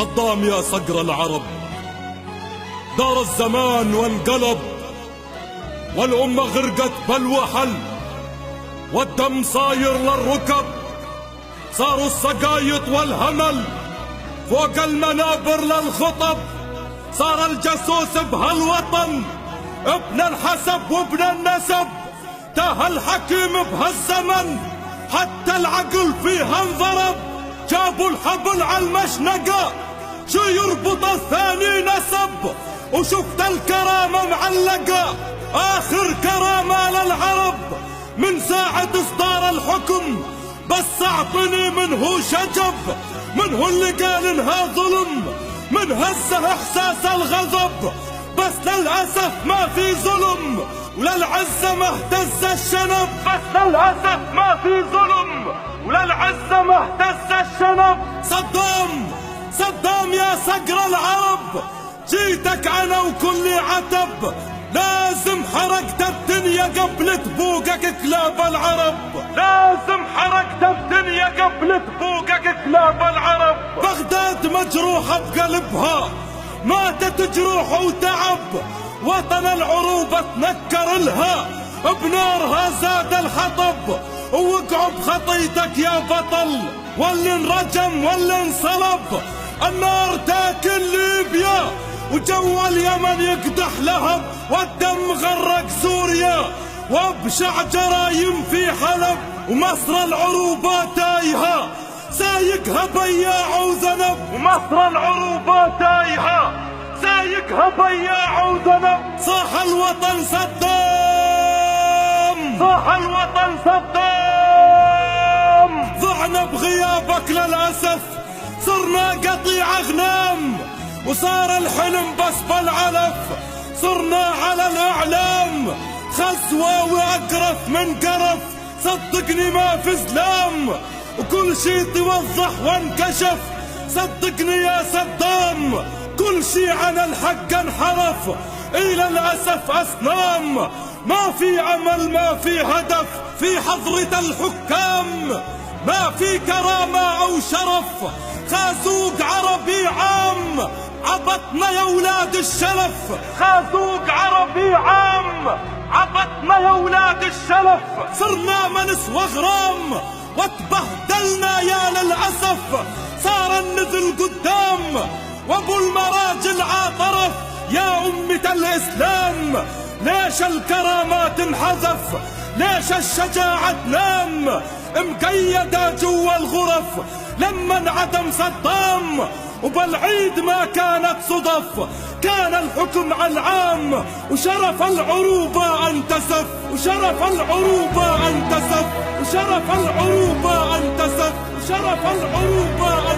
صدام يا صقر العرب، دار الزمان وانقلب، والأمة غرقت بالوحل، والدم صاير للركب، صاروا السقايط والهمل فوق المنابر للخطب، صار الجاسوس بهالوطن ابن الحسب وابن النسب، تاه الحكيم بهالزمن حتى العقل فيها انضرب، جابوا الحبل على المشنقة شو يربط الثاني نسب، وشفت الكرامة معلقة آخر كرامة للعرب، من ساعة إصدار الحكم بس أعطني من هو شجب، من هو اللي قال إنها ظلم، من هزه إحساس الغضب، بس للأسف ما في ظلم، وللعزة ما اهتز الشنب، بس للأسف ما في ظلم، وللعزة ما اهتز الشنب. صدام يا صقر العرب، جيتك أنا وكل عتب، لازم حرقت الدنيا قبل تبوقك كلاب العرب، لازم حرقت الدنيا قبل تبوقك كلاب العرب. بغداد مجروحة بقلبها ماتت جروح وتعب، وطن العروبة تنكر لها بنارها زاد الحطب، ووقعوا بخطيتك يا بطل، واللي انرجم واللي انصلب، النار تاكل ليبيا وجو اليمن يقدح لهب، والدم غرق سوريا وابشع جرايم في حلب، ومصر العروبة تايهة سايقها بياع وذنب، ومصر العروبة تايهة سايقها بياع وذنب. صاح الوطن صدام، صاح الوطن صدام، ضعنا بغيابك للأسف، صرنا قطيع أغنام، وصار الحلم بس بالعلف، صرنا على الإعلام خزوة وأقرف من قرف، صدقني ما في زلام، وكل شي توضح وانكشف، صدقني يا صدام كل شي عن الحق انحرف، إلى الأسف أصنام، ما في عمل ما في هدف، في حضرة الحكام ما في كرامة أو شرف، خازوق عربي عام عبطنا يا ولاد الشلف، خازوق عربي عام عبطنا يا ولاد الشلف، صرنا منس وغرام واتبهدلنا يا للأسف، صار النذل قدام وابو المراجل عاطرف، يا أمة الإسلام ليش الكرامات انحذف، ليش الشجاعة تنام مقيدة جوا الغرف، لما انعدم صدام وبالعيد ما كانت صدف، كان الحكم على العام وشرف العروبة انتسف، وشرف العروبة انتسف، وشرف العروبة انتسف، وشرف العروبة